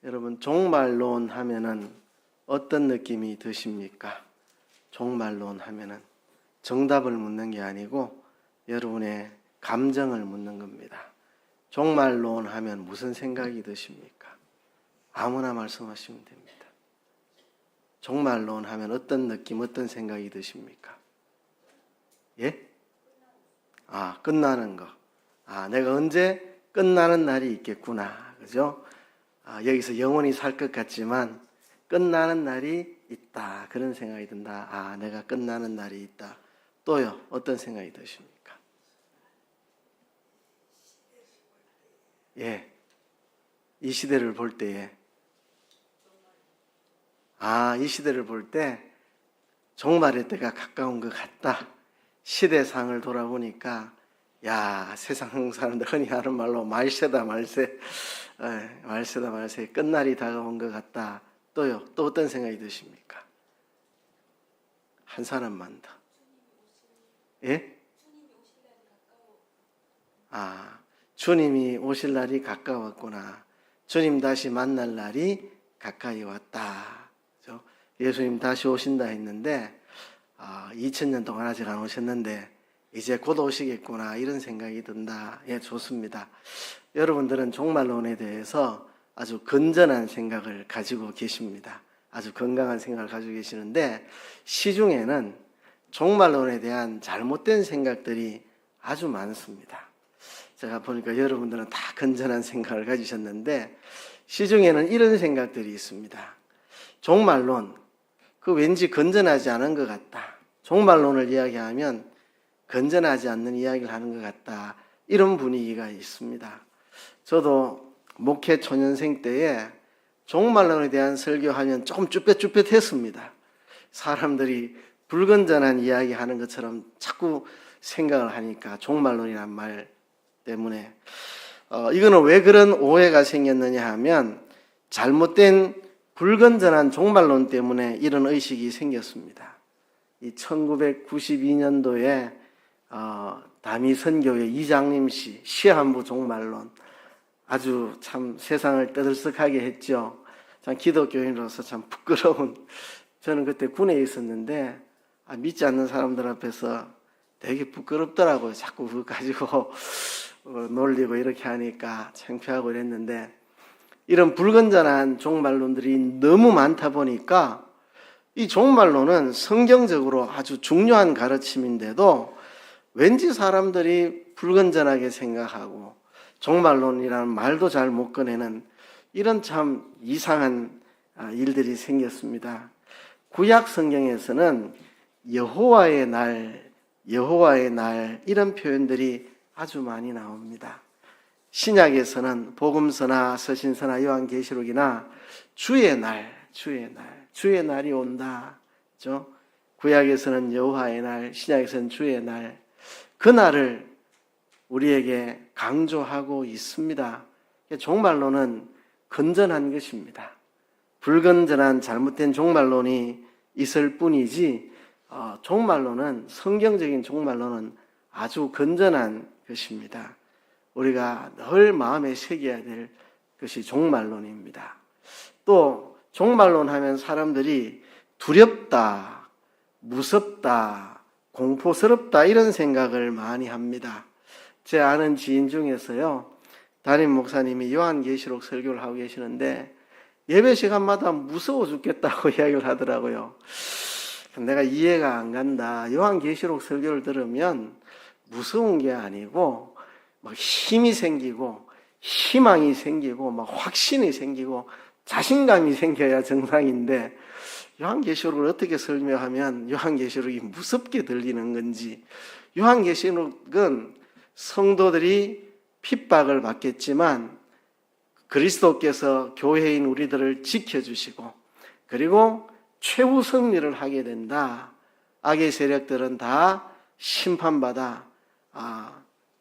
여러분, 종말론 하면은 어떤 느낌이 드십니까? 종말론 하면은 정답을 묻는 게 아니고 여러분의 감정을 묻는 겁니다. 종말론 하면 무슨 생각이 드십니까? 아무나 말씀하시면 됩니다. 종말론 하면 어떤 느낌, 어떤 생각이 드십니까? 예? 끝나는 거. 내가 언제 끝나는 날이 있겠구나. 그죠? 여기서 영원히 살 것 같지만 끝나는 날이 있다. 그런 생각이 든다. 내가 끝나는 날이 있다. 또요, 어떤 생각이 드십니까? 예. 이 시대를 볼 때에. 이 시대를 볼 때 종말의 때가 가까운 것 같다. 시대상을 돌아보니까 세상 사람들 흔히 하는 말로 말세다 말세. 말세다 말세. 끝날이 다가온 것 같다. 또요, 또 어떤 생각이 드십니까? 한 사람만 더. 예? 주님이 오실 날이 가까웠구나. 주님 다시 만날 날이 가까이 왔다. 그렇죠? 예수님 다시 오신다 했는데 2000년 동안 아직 안 오셨는데 이제 곧 오시겠구나, 이런 생각이 든다. 예, 좋습니다. 여러분들은 종말론에 대해서 아주 건전한 생각을 가지고 계십니다. 아주 건강한 생각을 가지고 계시는데 시중에는 종말론에 대한 잘못된 생각들이 아주 많습니다. 제가 보니까 여러분들은 다 건전한 생각을 가지셨는데 시중에는 이런 생각들이 있습니다. 종말론, 왠지 건전하지 않은 것 같다. 종말론을 이야기하면 건전하지 않는 이야기를 하는 것 같다. 이런 분위기가 있습니다. 저도 목회 초년생 때에 종말론에 대한 설교하면 조금 쭈뼛쭈뼛했습니다. 사람들이 불건전한 이야기 하는 것처럼 자꾸 생각을 하니까 종말론이란 말 때문에 이거는 왜 그런 오해가 생겼느냐 하면 잘못된 불건전한 종말론 때문에 이런 의식이 생겼습니다. 이 1992년도에 다미 선교회 이장림 씨 시한부 종말론, 아주 참 세상을 떠들썩하게 했죠. 참 기독교인으로서 참 부끄러운, 저는 그때 군에 있었는데 믿지 않는 사람들 앞에서 되게 부끄럽더라고요. 자꾸 그거 가지고 놀리고 이렇게 하니까 창피하고 이랬는데, 이런 불건전한 종말론들이 너무 많다 보니까 이 종말론은 성경적으로 아주 중요한 가르침인데도 왠지 사람들이 불건전하게 생각하고 종말론이라는 말도 잘 못 꺼내는 이런 참 이상한 일들이 생겼습니다. 구약 성경에서는 여호와의 날, 여호와의 날, 이런 표현들이 아주 많이 나옵니다. 신약에서는 복음서나 서신서나 요한계시록이나 주의 날, 주의 날이 온다. 그렇죠? 구약에서는 여호와의 날, 신약에서는 주의 날, 그 날을 우리에게 강조하고 있습니다. 종말론은 건전한 것입니다. 불건전한 잘못된 종말론이 있을 뿐이지 종말론은, 성경적인 종말론은 아주 건전한 것입니다. 우리가 늘 마음에 새겨야 될 것이 종말론입니다. 또 종말론 하면 사람들이 두렵다, 무섭다, 공포스럽다, 이런 생각을 많이 합니다. 제 아는 지인 중에서요, 담임 목사님이 요한계시록 설교를 하고 계시는데 예배 시간마다 무서워 죽겠다고 이야기를 하더라고요. 내가 이해가 안 간다. 요한계시록 설교를 들으면 무서운 게 아니고 막 힘이 생기고 희망이 생기고 막 확신이 생기고 자신감이 생겨야 정상인데, 요한계시록을 어떻게 설명하면 요한계시록이 무섭게 들리는 건지. 요한계시록은 성도들이 핍박을 받겠지만 그리스도께서 교회인 우리들을 지켜주시고 그리고 최후 승리를 하게 된다. 악의 세력들은 다 심판받아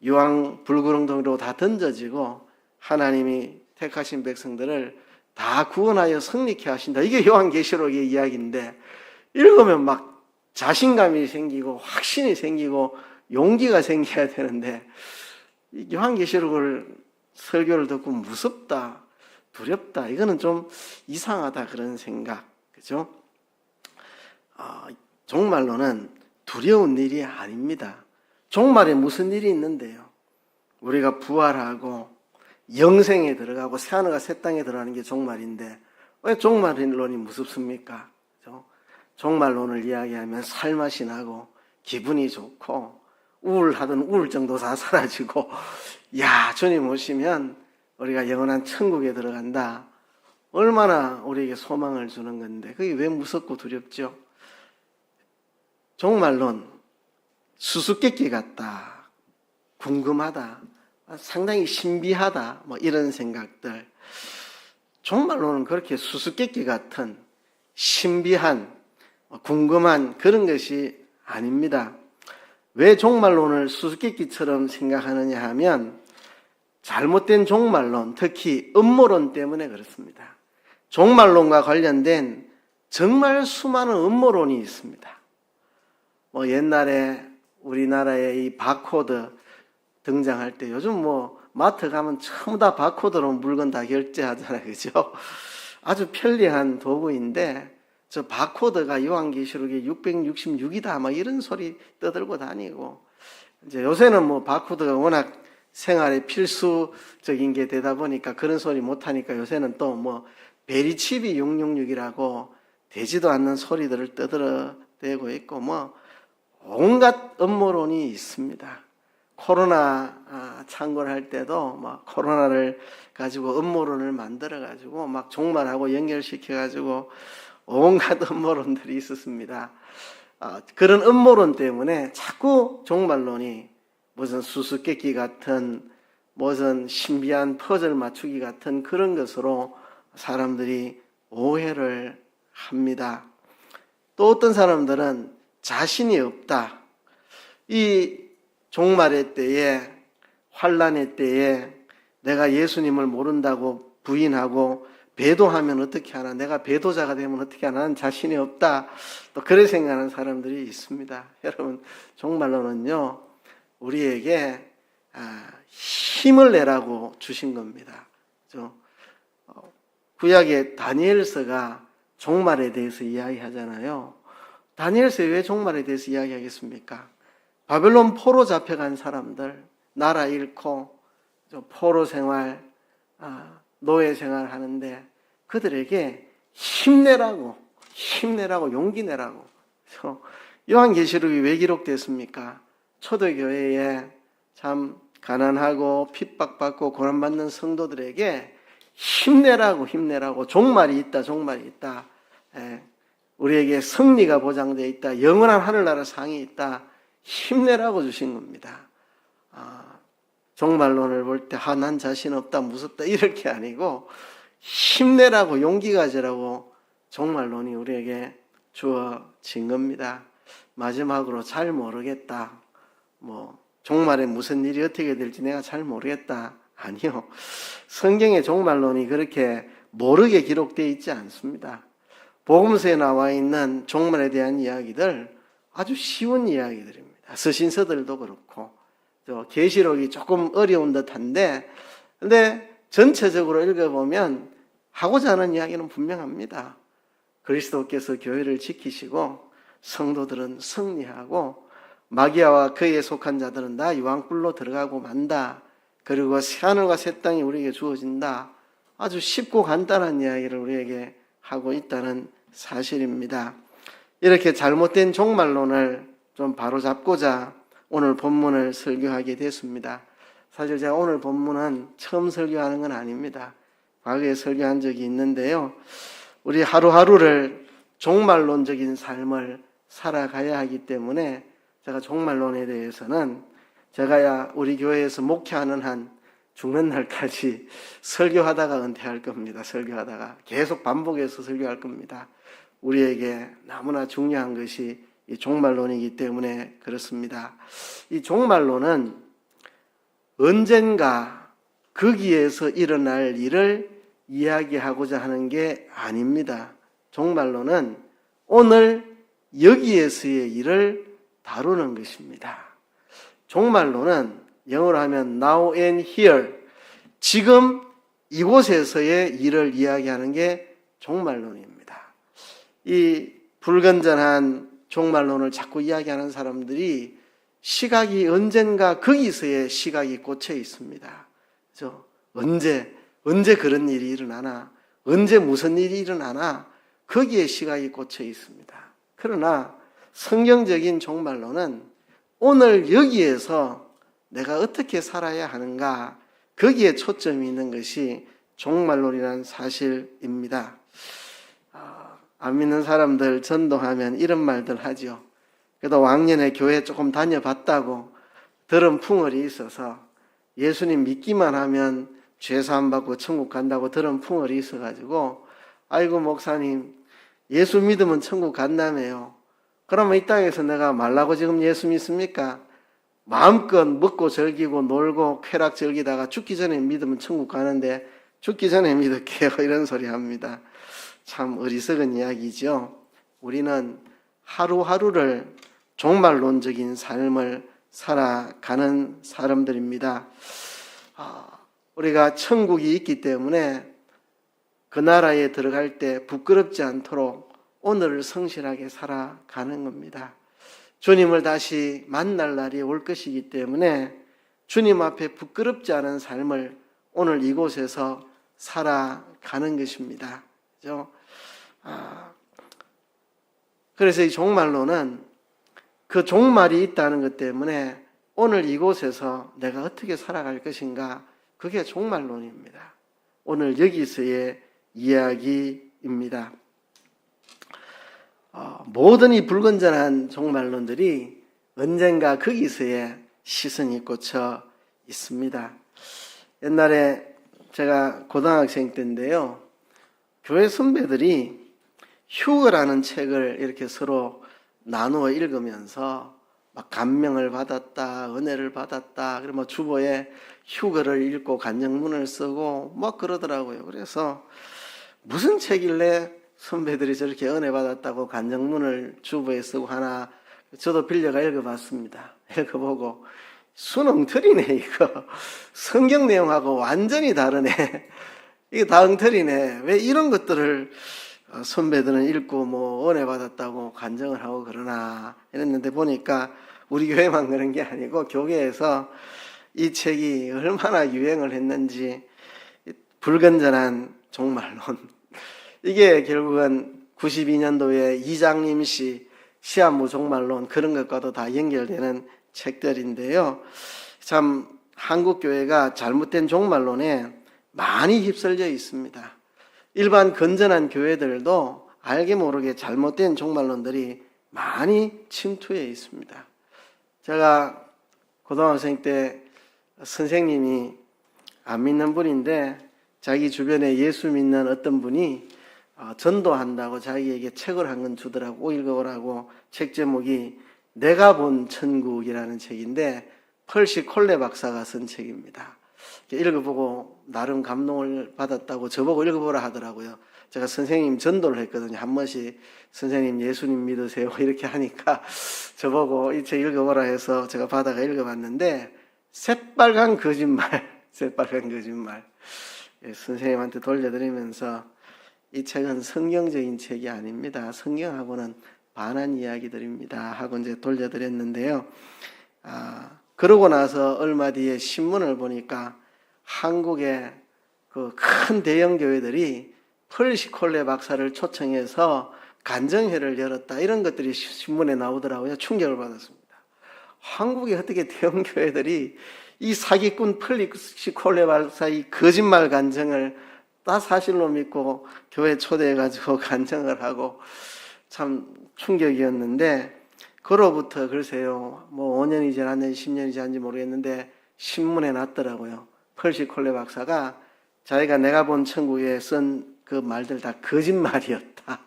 유황 불구렁텅이로 다 던져지고 하나님이 택하신 백성들을 다 구원하여 승리케 하신다. 이게 요한계시록의 이야기인데 읽으면 막 자신감이 생기고 확신이 생기고 용기가 생겨야 되는데 요한계시록을 설교를 듣고 무섭다, 두렵다. 이거는 좀 이상하다 그런 생각. 그죠? 종말론은 두려운 일이 아닙니다. 종말에 무슨 일이 있는데요? 우리가 부활하고 영생에 들어가고 새하늘과 새 땅에 들어가는 게 종말인데 왜 종말론이 무섭습니까? 그죠? 종말론을 이야기하면 살맛이 나고 기분이 좋고 우울하던 우울증도 다 사라지고 야, 주님 오시면 우리가 영원한 천국에 들어간다. 얼마나 우리에게 소망을 주는 건데 그게 왜 무섭고 두렵죠? 종말론 수수께끼 같다, 궁금하다, 상당히 신비하다, 뭐 이런 생각들. 종말론은 그렇게 수수께끼 같은 신비한, 궁금한 그런 것이 아닙니다. 왜 종말론을 수수께끼처럼 생각하느냐 하면 잘못된 종말론, 특히 음모론 때문에 그렇습니다. 종말론과 관련된 정말 수많은 음모론이 있습니다. 뭐 옛날에 우리나라에 이 바코드 등장할 때 요즘 뭐 마트 가면 전부 다 바코드로 물건 다 결제하잖아요. 그죠? 아주 편리한 도구인데 저 바코드가 요한계시록에 666이다 막 이런 소리 떠들고 다니고 이제 요새는 뭐 바코드가 워낙 생활에 필수적인 게 되다 보니까 그런 소리 못 하니까 요새는 또 뭐 베리칩이 666이라고 되지도 않는 소리들을 떠들어대고 있고 뭐 온갖 음모론이 있습니다. 코로나 창궐 할 때도 막 코로나를 가지고 음모론을 만들어 가지고 막 종말하고 연결시켜 가지고 온갖 음모론들이 있었습니다. 그런 음모론 때문에 자꾸 종말론이 무슨 수수께끼 같은 무슨 신비한 퍼즐 맞추기 같은 그런 것으로 사람들이 오해를 합니다. 또 어떤 사람들은 자신이 없다. 이 종말의 때에 환난의 때에 내가 예수님을 모른다고 부인하고 배도하면 어떻게 하나, 내가 배도자가 되면 어떻게 하나, 나는 자신이 없다. 또 그렇게 생각하는 사람들이 있습니다. 여러분, 종말론은요 우리에게 힘을 내라고 주신 겁니다. 그렇죠? 구약의 다니엘서가 종말에 대해서 이야기하잖아요. 다니엘서에 왜 종말에 대해서 이야기하겠습니까? 바벨론 포로 잡혀간 사람들, 나라 잃고 포로 생활, 노예 생활 하는데 그들에게 힘내라고 용기 내라고. 요한계시록이 왜 기록됐습니까? 초대교회에 참 가난하고 핍박받고 고난받는 성도들에게 힘내라고 종말이 있다. 우리에게 승리가 보장되어 있다. 영원한 하늘나라 상이 있다. 힘내라고 주신 겁니다. 종말론을 볼 때 난 자신 없다, 무섭다 이럴 게 아니고 힘내라고 용기 가지라고 종말론이 우리에게 주어진 겁니다. 마지막으로 잘 모르겠다. 뭐 종말에 무슨 일이 어떻게 될지 내가 잘 모르겠다. 아니요. 성경의 종말론이 그렇게 모르게 기록되어 있지 않습니다. 복음서에 나와 있는 종말에 대한 이야기들 아주 쉬운 이야기들입니다. 서신서들도 그렇고 계시록이 조금 어려운 듯한데 근데 전체적으로 읽어보면 하고자 하는 이야기는 분명합니다. 그리스도께서 교회를 지키시고 성도들은 승리하고 마귀아와 그에 속한 자들은 다 유황불로 들어가고 만다. 그리고 새하늘과 새 땅이 우리에게 주어진다. 아주 쉽고 간단한 이야기를 우리에게 하고 있다는 사실입니다. 이렇게 잘못된 종말론을 좀 바로잡고자 오늘 본문을 설교하게 됐습니다. 사실 제가 오늘 본문은 처음 설교하는 건 아닙니다. 과거에 설교한 적이 있는데요. 우리 하루하루를 종말론적인 삶을 살아가야 하기 때문에 제가 종말론에 대해서는 제가 우리 교회에서 목회하는 한 죽는 날까지 설교하다가 은퇴할 겁니다. 설교하다가 계속 반복해서 설교할 겁니다. 우리에게 너무나 중요한 것이 이 종말론이기 때문에 그렇습니다. 이 종말론은 언젠가 거기에서 일어날 일을 이야기하고자 하는 게 아닙니다. 종말론은 오늘 여기에서의 일을 다루는 것입니다. 종말론은 영어로 하면 now and here, 지금 이곳에서의 일을 이야기하는 게 종말론입니다. 이 불건전한 종말론을 자꾸 이야기하는 사람들이 시각이 언젠가 거기서의 시각이 꽂혀 있습니다. 그죠? 언제 그런 일이 일어나나, 언제 무슨 일이 일어나나 거기에 시각이 꽂혀 있습니다. 그러나 성경적인 종말론은 오늘 여기에서 내가 어떻게 살아야 하는가, 거기에 초점이 있는 것이 종말론이라는 사실입니다. 안 믿는 사람들 전도하면 이런 말들 하죠. 그래도 왕년에 교회 조금 다녀봤다고 들은 풍월이 있어서 예수님 믿기만 하면 죄사함 받고 천국 간다고 들은 풍월이 있어가지고, 아이고 목사님 예수 믿으면 천국 간다며요. 그러면 이 땅에서 내가 말라고 지금 예수 믿습니까? 마음껏 먹고 즐기고 놀고 쾌락 즐기다가 죽기 전에 믿으면 천국 가는데 죽기 전에 믿을게요, 이런 소리 합니다. 참 어리석은 이야기죠. 우리는 하루하루를 종말론적인 삶을 살아가는 사람들입니다. 우리가 천국이 있기 때문에 그 나라에 들어갈 때 부끄럽지 않도록 오늘을 성실하게 살아가는 겁니다. 주님을 다시 만날 날이 올 것이기 때문에 주님 앞에 부끄럽지 않은 삶을 오늘 이곳에서 살아가는 것입니다. 그죠? 그래서 이 종말론은 그 종말이 있다는 것 때문에 오늘 이곳에서 내가 어떻게 살아갈 것인가, 그게 종말론입니다. 오늘 여기서의 이야기입니다. 모든 이 불건전한 종말론들이 언젠가 거기서의 시선이 꽂혀 있습니다. 옛날에 제가 고등학생 때인데요, 교회 선배들이 휴거라는 책을 이렇게 서로 나누어 읽으면서 막 감명을 받았다, 은혜를 받았다, 그리고 주보에 휴거를 읽고 간증문을 쓰고 막 그러더라고요. 그래서 무슨 책일래 선배들이 저렇게 은혜 받았다고 간증문을 주보에 쓰고 하나, 저도 빌려가 읽어봤습니다. 읽어보고 수능틀이네, 이거. 성경 내용하고 완전히 다르네. 이게 다응틀이네. 왜 이런 것들을 선배들은 읽고 뭐 은혜 받았다고 간증을 하고 그러나 이랬는데, 보니까 우리 교회만 그런 게 아니고 교계에서 이 책이 얼마나 유행을 했는지, 불건전한 종말론, 이게 결국은 92년도에 이장림 씨 시한부 종말론, 그런 것과도 다 연결되는 책들인데요. 참 한국교회가 잘못된 종말론에 많이 휩쓸려 있습니다. 일반 건전한 교회들도 알게 모르게 잘못된 종말론들이 많이 침투해 있습니다. 제가 고등학생 때 선생님이 안 믿는 분인데, 자기 주변에 예수 믿는 어떤 분이 전도한다고 자기에게 책을 한 권 주더라고. 읽어보라고. 책 제목이 내가 본 천국이라는 책인데 펄시 콜레 박사가 쓴 책입니다. 읽어보고 나름 감동을 받았다고 저보고 읽어보라 하더라고요. 제가 선생님 전도를 했거든요. 한 번씩 선생님 예수님 믿으세요 이렇게 하니까 저보고 이 책 읽어보라 해서 제가 받아가 읽어봤는데, 새빨간 거짓말, 새빨간 거짓말. 선생님한테 돌려드리면서 이 책은 성경적인 책이 아닙니다. 성경하고는 반한 이야기들입니다 하고 이제 돌려드렸는데요. 그러고 나서 얼마 뒤에 신문을 보니까 한국의 그 큰 대형 교회들이 펄시콜레 박사를 초청해서 간증회를 열었다, 이런 것들이 신문에 나오더라고요. 충격을 받았습니다. 한국의 어떻게 대형 교회들이 이 사기꾼 펄시콜레 박사의 거짓말 간증을 다 사실로 믿고 교회 초대해가지고 간증을 하고, 참 충격이었는데, 그로부터 글쎄요, 뭐 5년이 지났는지 10년이 지났는지 모르겠는데 신문에 났더라고요. 펄시콜레 박사가 자기가 내가 본 천국에 쓴 그 말들 다 거짓말이었다,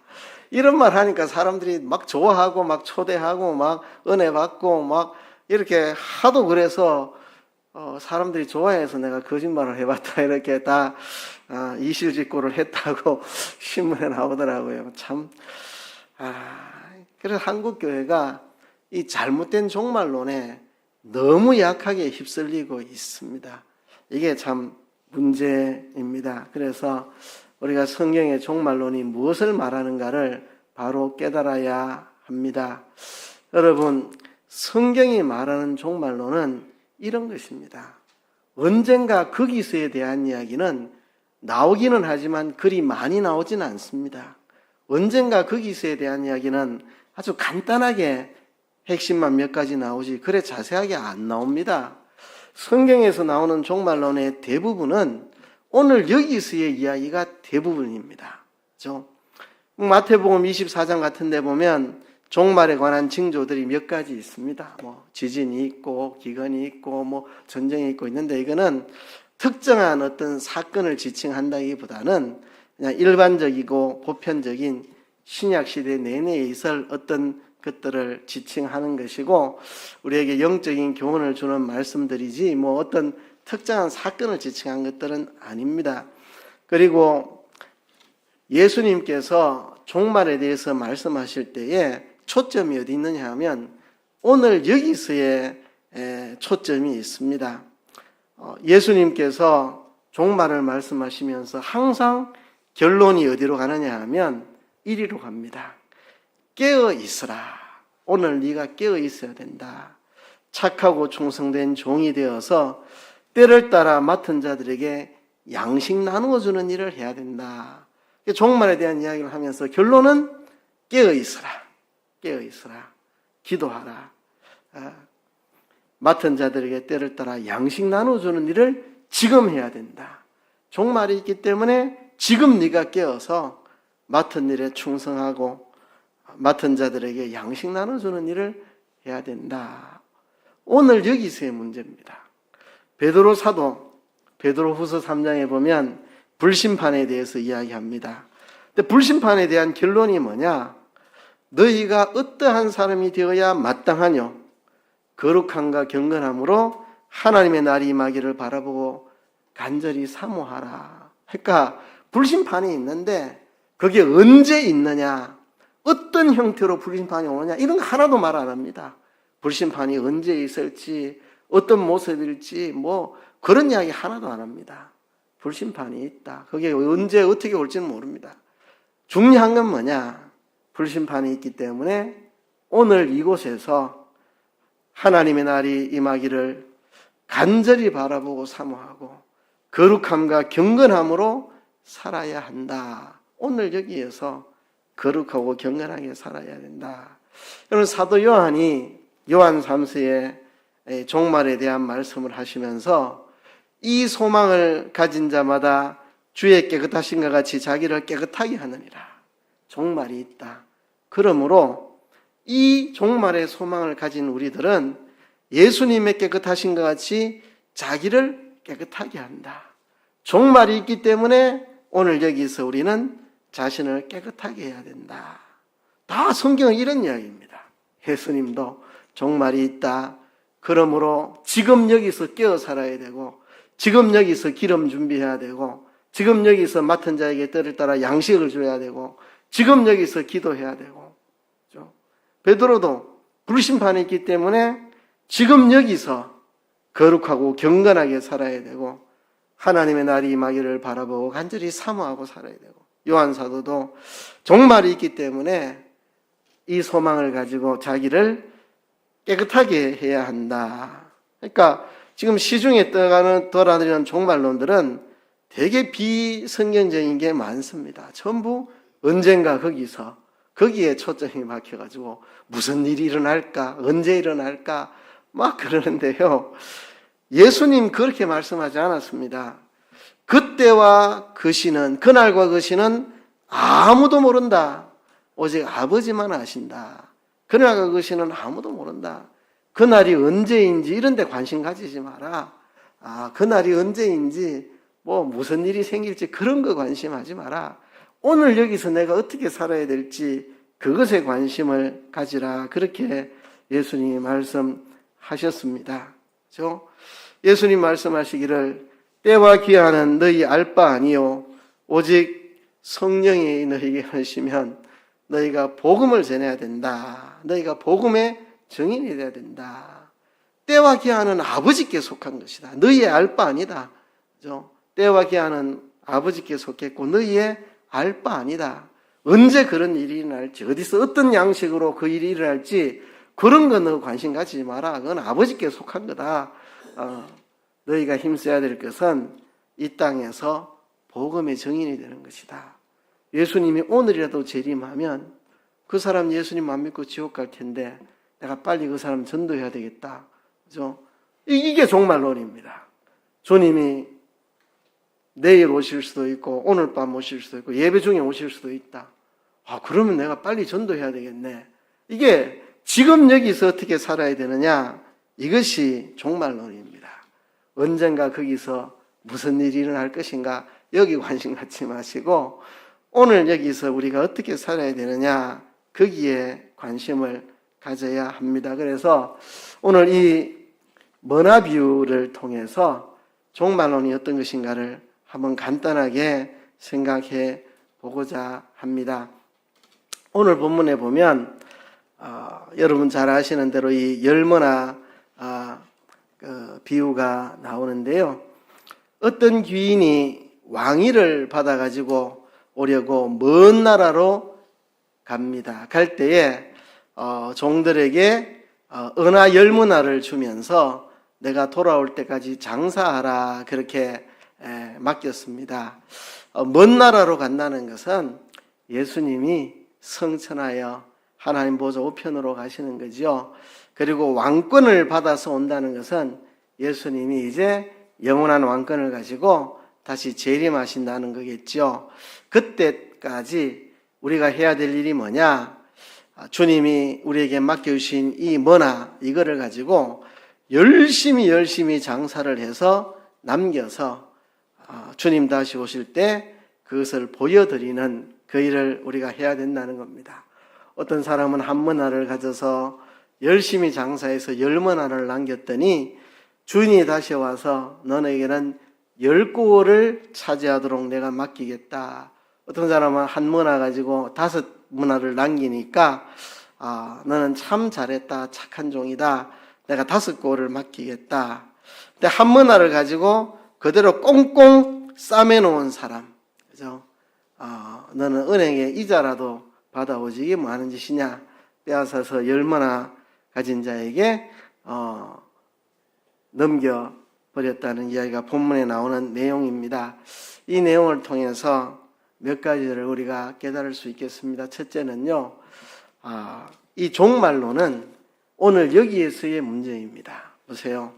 이런 말 하니까 사람들이 막 좋아하고 막 초대하고 막 은혜 받고 막 이렇게 하도, 그래서 사람들이 좋아해서 내가 거짓말을 해봤다, 이렇게 다 이실직고를 했다고 신문에 나오더라고요. 참, 그래서 한국교회가 이 잘못된 종말론에 너무 약하게 휩쓸리고 있습니다. 이게 참 문제입니다. 그래서 우리가 성경의 종말론이 무엇을 말하는가를 바로 깨달아야 합니다. 여러분, 성경이 말하는 종말론은 이런 것입니다. 언젠가 거기서에 대한 이야기는 나오기는 하지만 그리 많이 나오지는 않습니다. 언젠가 거기서에 대한 이야기는 아주 간단하게 핵심만 몇 가지 나오지 그래 자세하게 안 나옵니다. 성경에서 나오는 종말론의 대부분은 오늘 여기서의 이야기가 대부분입니다. 그렇죠? 마태복음 24장 같은 데 보면 종말에 관한 징조들이 몇 가지 있습니다. 지진이 있고 기근이 있고 전쟁이 있고 있는데 이거는 특정한 어떤 사건을 지칭한다기보다는 그냥 일반적이고 보편적인 신약 시대 내내에 있을 어떤 것들을 지칭하는 것이고 우리에게 영적인 교훈을 주는 말씀들이지 어떤 특정한 사건을 지칭한 것들은 아닙니다. 그리고 예수님께서 종말에 대해서 말씀하실 때에 초점이 어디 있느냐 하면 오늘 여기서의 초점이 있습니다. 예수님께서 종말을 말씀하시면서 항상 결론이 어디로 가느냐 하면 이리로 갑니다. 깨어 있으라. 오늘 네가 깨어 있어야 된다. 착하고 충성된 종이 되어서 때를 따라 맡은 자들에게 양식 나누어 주는 일을 해야 된다. 종말에 대한 이야기를 하면서 결론은 깨어 있으라. 깨어 있으라. 기도하라. 맡은 자들에게 때를 따라 양식 나누어 주는 일을 지금 해야 된다. 종말이 있기 때문에 지금 네가 깨어서 맡은 일에 충성하고 맡은 자들에게 양식 나눠주는 일을 해야 된다. 오늘 여기서의 문제입니다. 베드로 사도 베드로후서 3장에 보면 불심판에 대해서 이야기합니다. 근데 불심판에 대한 결론이 뭐냐? 너희가 어떠한 사람이 되어야 마땅하뇨? 거룩함과 경건함으로 하나님의 날이 임하기를 바라보고 간절히 사모하라. 그러니까 불심판이 있는데 그게 언제 있느냐? 어떤 형태로 불심판이 오느냐? 이런 거 하나도 말 안 합니다. 불심판이 언제 있을지, 어떤 모습일지, 그런 이야기 하나도 안 합니다. 불심판이 있다. 그게 언제 어떻게 올지는 모릅니다. 중요한 건 뭐냐? 불심판이 있기 때문에 오늘 이곳에서 하나님의 날이 임하기를 간절히 바라보고 사모하고 거룩함과 경건함으로 살아야 한다. 오늘 여기에서 거룩하고 경건하게 살아야 된다. 여러분, 사도 요한이 요한 3서에 종말에 대한 말씀을 하시면서 이 소망을 가진 자마다 주의 깨끗하신과 같이 자기를 깨끗하게 하느니라. 종말이 있다. 그러므로 이 종말의 소망을 가진 우리들은 예수님의 깨끗하신과 같이 자기를 깨끗하게 한다. 종말이 있기 때문에 오늘 여기서 우리는 자신을 깨끗하게 해야 된다. 다 성경은 이런 이야기입니다. 예수님도 종말이 있다. 그러므로 지금 여기서 깨어 살아야 되고 지금 여기서 기름 준비해야 되고 지금 여기서 맡은 자에게 때를 따라 양식을 줘야 되고 지금 여기서 기도해야 되고 그렇죠? 베드로도 불심판이 있기 때문에 지금 여기서 거룩하고 경건하게 살아야 되고 하나님의 날이 임하기를 바라보고 간절히 사모하고 살아야 되고 요한 사도도 종말이 있기 때문에 이 소망을 가지고 자기를 깨끗하게 해야 한다. 그러니까 지금 시중에 떠다니는 종말론들은 되게 비성경적인 게 많습니다. 전부 언젠가 거기에 초점이 막혀가지고 무슨 일이 일어날까, 언제 일어날까 막 그러는데요. 예수님 그렇게 말씀하지 않았습니다. 그때와 그 시는, 그날과 그 시는 아무도 모른다. 오직 아버지만 아신다. 그날과 그 시는 아무도 모른다. 그날이 언제인지 이런 데 관심 가지지 마라. 그날이 언제인지 무슨 일이 생길지 그런 거 관심하지 마라. 오늘 여기서 내가 어떻게 살아야 될지 그것에 관심을 가지라. 그렇게 예수님이 말씀하셨습니다. 그렇죠? 예수님 말씀하시기를 때와 기한은 너희 알 바 아니요 오직 성령이 너희에게 하시면 너희가 복음을 전해야 된다. 너희가 복음의 증인이 되어야 된다. 때와 기한은 아버지께 속한 것이다. 너희의 알 바 아니다. 그렇죠? 때와 기한은 아버지께 속했고 너희의 알 바 아니다. 언제 그런 일이 일어날지, 어디서 어떤 양식으로 그 일이 일어날지 그런 거 너 관심 가지지 마라. 그건 아버지께 속한 거다. 너희가 힘써야 될 것은 이 땅에서 복음의 증인이 되는 것이다. 예수님이 오늘이라도 재림하면 그 사람 예수님 안 믿고 지옥 갈 텐데 내가 빨리 그 사람 전도해야 되겠다. 그죠? 이게 종말론입니다. 주님이 내일 오실 수도 있고 오늘 밤 오실 수도 있고 예배 중에 오실 수도 있다. 그러면 내가 빨리 전도해야 되겠네. 이게 지금 여기서 어떻게 살아야 되느냐? 이것이 종말론입니다. 언젠가 거기서 무슨 일이 일어날 것인가? 여기 관심 갖지 마시고 오늘 여기서 우리가 어떻게 살아야 되느냐? 거기에 관심을 가져야 합니다. 그래서 오늘 이 머나 비유를 통해서 종말론이 어떤 것인가를 한번 간단하게 생각해 보고자 합니다. 오늘 본문에 보면 여러분 잘 아시는 대로 이 열머나 비유가 나오는데요. 어떤 귀인이 왕위를 받아가지고 오려고 먼 나라로 갑니다. 갈 때에 종들에게 은하 10문화를 주면서 내가 돌아올 때까지 장사하라 그렇게 맡겼습니다. 먼 나라로 간다는 것은 예수님이 성천하여 하나님 보좌 우편으로 가시는 거죠. 그리고 왕권을 받아서 온다는 것은 예수님이 이제 영원한 왕권을 가지고 다시 재림하신다는 거겠죠. 그때까지 우리가 해야 될 일이 뭐냐? 주님이 우리에게 맡겨주신 이 머나 이거를 가지고 열심히 장사를 해서 남겨서 주님 다시 오실 때 그것을 보여드리는 그 일을 우리가 해야 된다는 겁니다. 어떤 사람은 한 머나를 가져서 열심히 장사해서 10머나를 남겼더니 주인이 다시 와서 너네에게는 10고를 차지하도록 내가 맡기겠다. 어떤 사람은 한 머나 가지고 5머나를 남기니까 너는 참 잘했다. 착한 종이다. 내가 5고를 맡기겠다. 근데 한 머나를 가지고 그대로 꽁꽁 싸매놓은 사람, 그죠? 너는 은행에 이자라도 받아오지 이게 뭐 하는 짓이냐? 빼앗아서 10머나 가진 자에게 넘겨버렸다는 이야기가 본문에 나오는 내용입니다. 이 내용을 통해서 몇 가지를 우리가 깨달을 수 있겠습니다. 첫째는요, 이 종말론은 오늘 여기에서의 문제입니다. 보세요.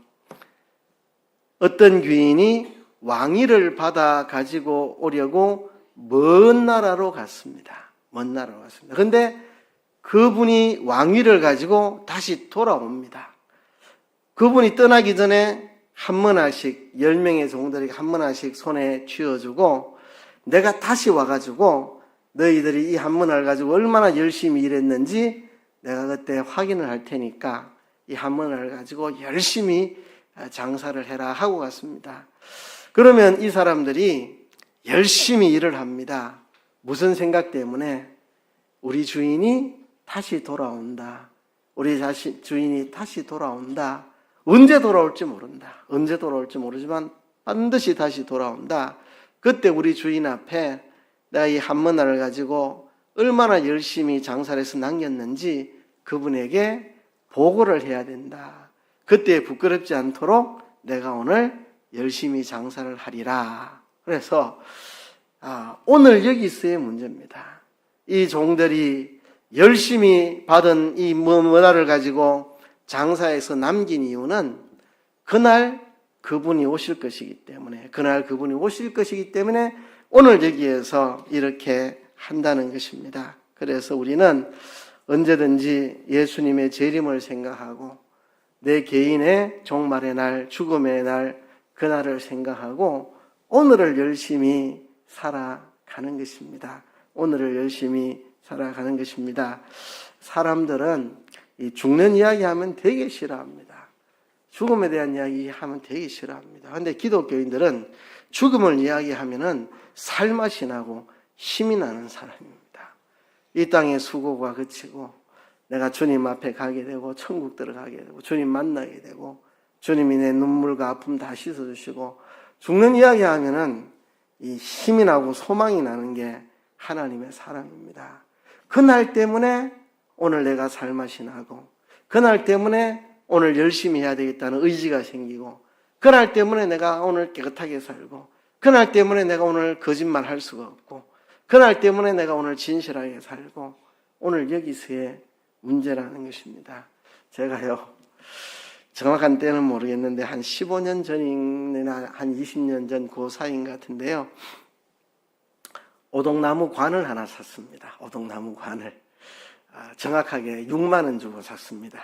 어떤 귀인이 왕위를 받아 가지고 오려고 먼 나라로 갔습니다. 먼 나라로 갔습니다. 그런데 그분이 왕위를 가지고 다시 돌아옵니다. 그분이 떠나기 전에 한 머나씩 10명의 종들에게 한 머나씩 손에 쥐어주고 내가 다시 와가지고 너희들이 이 한 머나를 가지고 얼마나 열심히 일했는지 내가 그때 확인을 할 테니까 이 한 머나를 가지고 열심히 장사를 해라 하고 갔습니다. 그러면 이 사람들이 열심히 일을 합니다. 무슨 생각 때문에? 우리 주인이 다시 돌아온다. 우리 주인이 다시 돌아온다. 언제 돌아올지 모른다. 언제 돌아올지 모르지만 반드시 다시 돌아온다. 그때 우리 주인 앞에 내가 이 한 머나를 가지고 얼마나 열심히 장사를 해서 남겼는지 그분에게 보고를 해야 된다. 그때 부끄럽지 않도록 내가 오늘 열심히 장사를 하리라. 그래서 오늘 여기서의 문제입니다. 이 종들이 열심히 받은 이 머나를 가지고 장사해서 남긴 이유는 그날 그분이 오실 것이기 때문에, 그날 그분이 오실 것이기 때문에 오늘 여기에서 이렇게 한다는 것입니다. 그래서 우리는 언제든지 예수님의 재림을 생각하고 내 개인의 종말의 날, 죽음의 날, 그날을 생각하고 오늘을 열심히 살아가는 것입니다. 오늘을 열심히 살아가는 것입니다. 사람들은 이 죽는 이야기하면 되게 싫어합니다. 죽음에 대한 이야기하면 되게 싫어합니다. 그런데 기독교인들은 죽음을 이야기하면은 살맛이 나고 힘이 나는 사람입니다. 이 땅의 수고가 그치고 내가 주님 앞에 가게 되고 천국 들어가게 되고 주님 만나게 되고 주님이 내 눈물과 아픔 다 씻어주시고 죽는 이야기 하면은 이 힘이 나고 소망이 나는 게 하나님의 사랑입니다. 그날 때문에 오늘 내가 살맛이 나고, 그날 때문에 오늘 열심히 해야 되겠다는 의지가 생기고, 그날 때문에 내가 오늘 깨끗하게 살고, 그날 때문에 내가 오늘 거짓말 할 수가 없고, 그날 때문에 내가 오늘 진실하게 살고, 오늘 여기서의 문제라는 것입니다. 제가요, 정확한 때는 모르겠는데 한 15년 전이나 한 20년 전 그 사이인 것 같은데요. 오동나무 관을 하나 샀습니다. 오동나무 관을. 정확하게 6만 원 주고 샀습니다.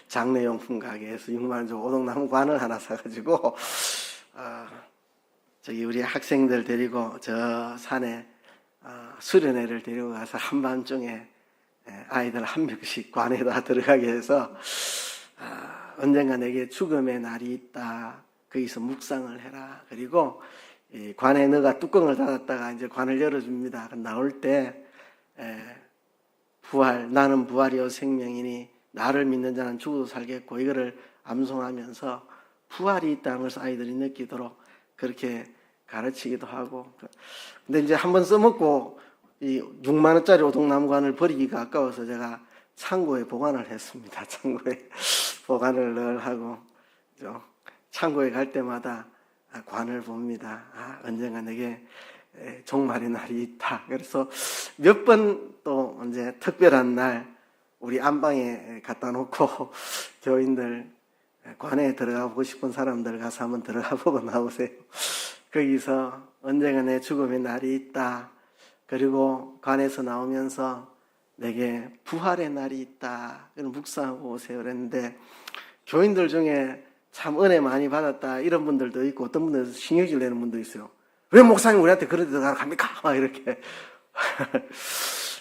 장례용품 가게에서 6만 원 주고 오동나무 관을 하나 사가지고 저기 우리 학생들 데리고 저 산에 수련회를 데리고 가서 한밤중에 아이들 한 명씩 관에다 들어가게 해서 언젠가 내게 죽음의 날이 있다. 거기서 묵상을 해라. 그리고 이 관에 너가 뚜껑을 닫았다가 이제 관을 열어줍니다. 나올 때 부활, 나는 부활이요 생명이니 나를 믿는 자는 죽어도 살겠고, 이거를 암송하면서 부활이 있다는 것을 아이들이 느끼도록 그렇게 가르치기도 하고. 근데 이제 한번 써먹고 이 6만 원짜리 오동나무관을 버리기가 아까워서 제가 창고에 보관을 했습니다. 창고에 보관을 늘 하고, 창고에 갈 때마다 관을 봅니다. 언젠가 내게 종말의 날이 있다. 그래서 몇 번 또 이제 특별한 날 우리 안방에 갖다 놓고 교인들 관에 들어가 보고 싶은 사람들 가서 한번 들어가 보고 나오세요. 거기서 언젠가 내 죽음의 날이 있다. 그리고 관에서 나오면서 내게 부활의 날이 있다. 그럼 묵상하고 오세요. 그랬는데 교인들 중에 참 은혜 많이 받았다 이런 분들도 있고, 어떤 분들은 신경질 내는 분도 있어요. 왜 목사님 우리한테 그런 데가 갑니까? 막 이렇게.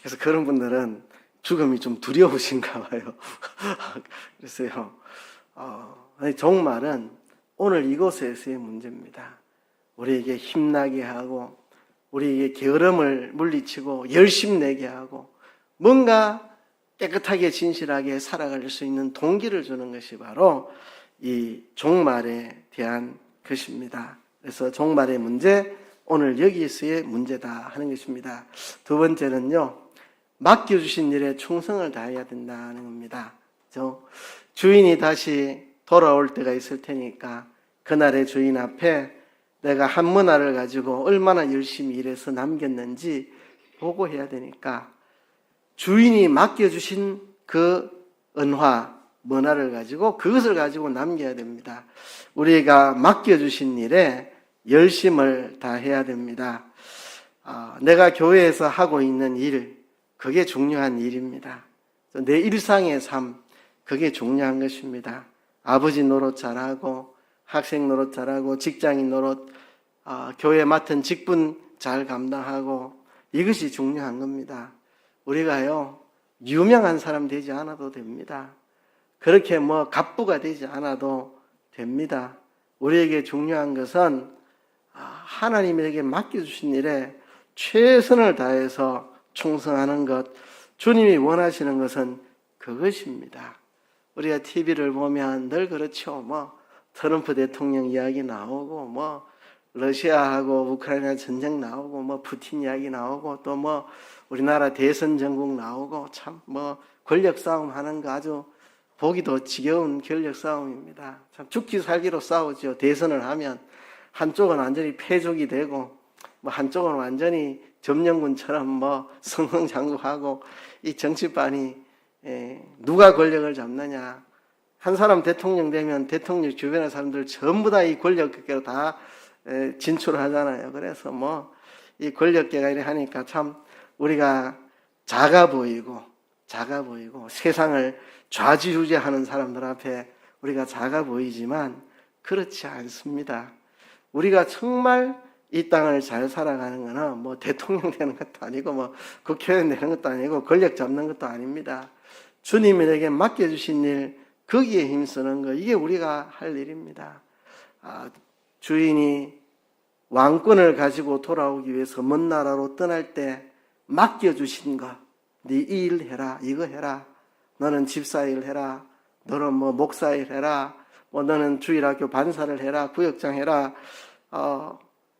그래서 그런 분들은 죽음이 좀 두려우신가 봐요. 그래서요, 종말은 오늘 이곳에서의 문제입니다. 우리에게 힘나게 하고, 우리에게 게으름을 물리치고 열심 내게 하고, 뭔가 깨끗하게 진실하게 살아갈 수 있는 동기를 주는 것이 바로 이 종말에 대한 것입니다. 그래서 종말의 문제, 오늘 여기에서의 문제다 하는 것입니다. 두 번째는요, 맡겨주신 일에 충성을 다해야 된다는 겁니다. 주인이 다시 돌아올 때가 있을 테니까 그날의 주인 앞에 내가 한 문화를 가지고 얼마나 열심히 일해서 남겼는지 보고해야 되니까 주인이 맡겨주신 그 은화, 문화를 가지고 그것을 가지고 남겨야 됩니다. 우리가 맡겨주신 일에 열심을 다해야 됩니다. 내가 교회에서 하고 있는 일, 그게 중요한 일입니다. 내 일상의 삶, 그게 중요한 것입니다. 아버지 노릇 잘하고, 학생 노릇 잘하고, 직장인 노릇, 교회 맡은 직분 잘 감당하고, 이것이 중요한 겁니다. 우리가요, 유명한 사람 되지 않아도 됩니다. 그렇게 갑부가 되지 않아도 됩니다. 우리에게 중요한 것은 하나님에게 맡겨주신 일에 최선을 다해서 충성하는 것, 주님이 원하시는 것은 그것입니다. 우리가 TV를 보면 늘 그렇죠. 트럼프 대통령 이야기 나오고, 러시아하고 우크라이나 전쟁 나오고, 푸틴 이야기 나오고, 또 우리나라 대선 전국 나오고, 참 권력 싸움 하는 거 아주 보기도 지겨운 권력 싸움입니다. 참 죽기 살기로 싸우죠. 대선을 하면 한쪽은 완전히 패족이 되고, 한쪽은 완전히 점령군처럼 승승장구하고, 이 정치판이 누가 권력을 잡느냐. 한 사람 대통령 되면 대통령 주변의 사람들 전부 다 이 권력계로 다 진출하잖아요. 그래서 이 권력계가 이래 하니까 참 우리가 작아 보이고 세상을 좌지우지하는 사람들 앞에 우리가 작아 보이지만 그렇지 않습니다. 우리가 정말 이 땅을 잘 살아가는 거는 대통령 되는 것도 아니고 국회의원 되는 것도 아니고 권력 잡는 것도 아닙니다. 주님에게 맡겨주신 일, 거기에 힘쓰는 거, 이게 우리가 할 일입니다. 주인이 왕권을 가지고 돌아오기 위해서 먼 나라로 떠날 때 맡겨주신 것, 네 이 일 해라, 이거 해라, 너는 집사일 해라, 너는 목사일 해라, 너는 주일학교 반사를 해라, 구역장 해라,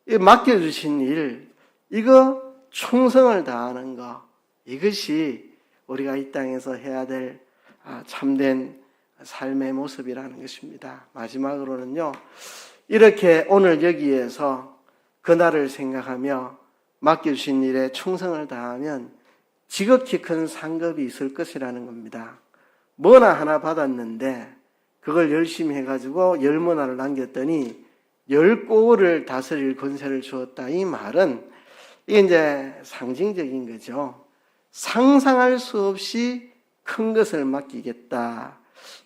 이 맡겨주신 일, 이거 충성을 다하는 거, 이것이 우리가 이 땅에서 해야 될 참된 삶의 모습이라는 것입니다. 마지막으로는요, 이렇게 오늘 여기에서 그날을 생각하며 맡겨주신 일에 충성을 다하면 지극히 큰 상급이 있을 것이라는 겁니다. 뭐나 하나 받았는데 그걸 열심히 해가지고 10문화를 남겼더니 10고을을 다스릴 권세를 주었다. 이 말은 이게 이제 상징적인 거죠. 상상할 수 없이 큰 것을 맡기겠다.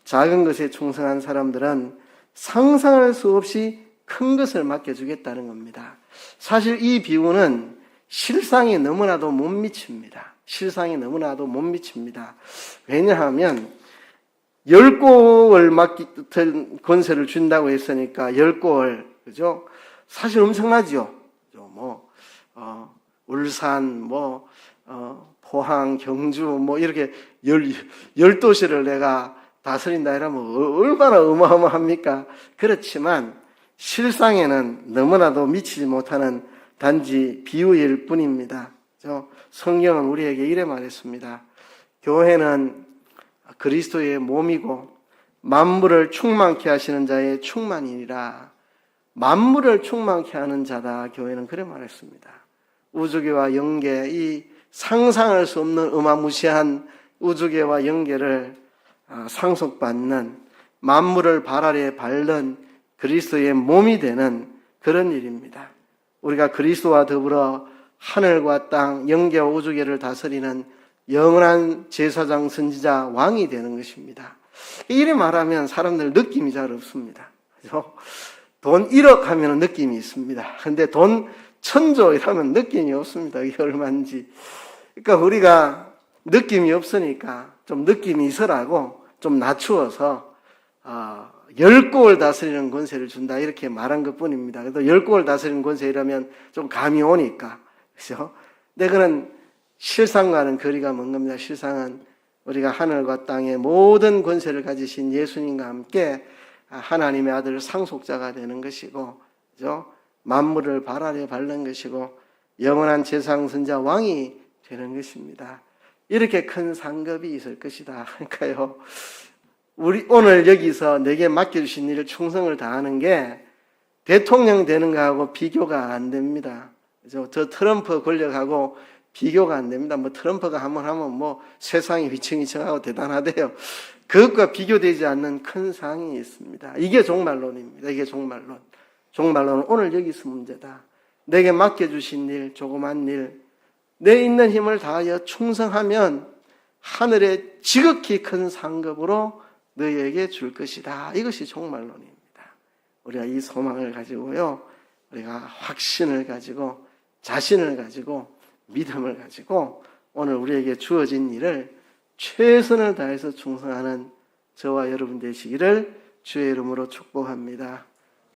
작은 것에 충성한 사람들은 상상할 수 없이 큰 것을 맡겨주겠다는 겁니다. 사실 이 비유는 실상이 너무나도 못 미칩니다. 실상이 너무나도 못 미칩니다. 왜냐하면 10고을 맡길 권세를 준다고 했으니까 10고을, 그죠? 사실 엄청나죠? 울산, 포항, 경주, 이렇게 10도시를 내가 다스린다 이러면 얼마나 어마어마합니까? 그렇지만 실상에는 너무나도 미치지 못하는 단지 비유일 뿐입니다. 성경은 우리에게 이래 말했습니다. 교회는 그리스도의 몸이고 만물을 충만케 하시는 자의 충만이니라. 만물을 충만케 하는 자다. 교회는 그래 말했습니다. 우주계와 영계, 이 상상할 수 없는 어마무시한 우주계와 영계를 상속받는, 만물을 발 아래 밟는 그리스도의 몸이 되는 그런 일입니다. 우리가 그리스도와 더불어 하늘과 땅, 영계와 우주계를 다스리는 영원한 제사장, 선지자, 왕이 되는 것입니다. 이래 말하면 사람들 느낌이 잘 없습니다. 그죠? 돈 1억 하면 느낌이 있습니다. 근데 돈 1000조 이라면 느낌이 없습니다. 이게 얼마인지. 그러니까 우리가 느낌이 없으니까 좀 느낌이 있으라고 좀 낮추어서 10고을 다스리는 권세를 준다 이렇게 말한 것 뿐입니다. 그래도 10고을 다스리는 권세이라면 좀 감이 오니까. 그죠? 근데 그는 실상과는 거리가 먼 겁니다. 실상은 우리가 하늘과 땅의 모든 권세를 가지신 예수님과 함께 하나님의 아들 상속자가 되는 것이고, 그죠? 만물을 발 아래 밟는 것이고, 영원한 제사장선자 왕이 되는 것입니다. 이렇게 큰 상급이 있을 것이다. 그러니까요, 우리 오늘 여기서 내게 맡겨주신 일을 충성을 다하는 게 대통령 되는 거하고 비교가 안 됩니다. 그죠? 저 트럼프 권력하고 비교가 안 됩니다. 트럼프가 한번 하면 세상이 휘청휘청하고 대단하대요. 그것과 비교되지 않는 큰 상이 있습니다. 이게 종말론입니다. 이게 종말론. 종말론은 오늘 여기서 문제다. 내게 맡겨주신 일, 조그만 일, 내 있는 힘을 다하여 충성하면 하늘의 지극히 큰 상급으로 너희에게 줄 것이다. 이것이 종말론입니다. 우리가 이 소망을 가지고요, 우리가 확신을 가지고, 자신을 가지고, 믿음을 가지고 오늘 우리에게 주어진 일을 최선을 다해서 충성하는 저와 여러분 되시기를 주의 이름으로 축복합니다.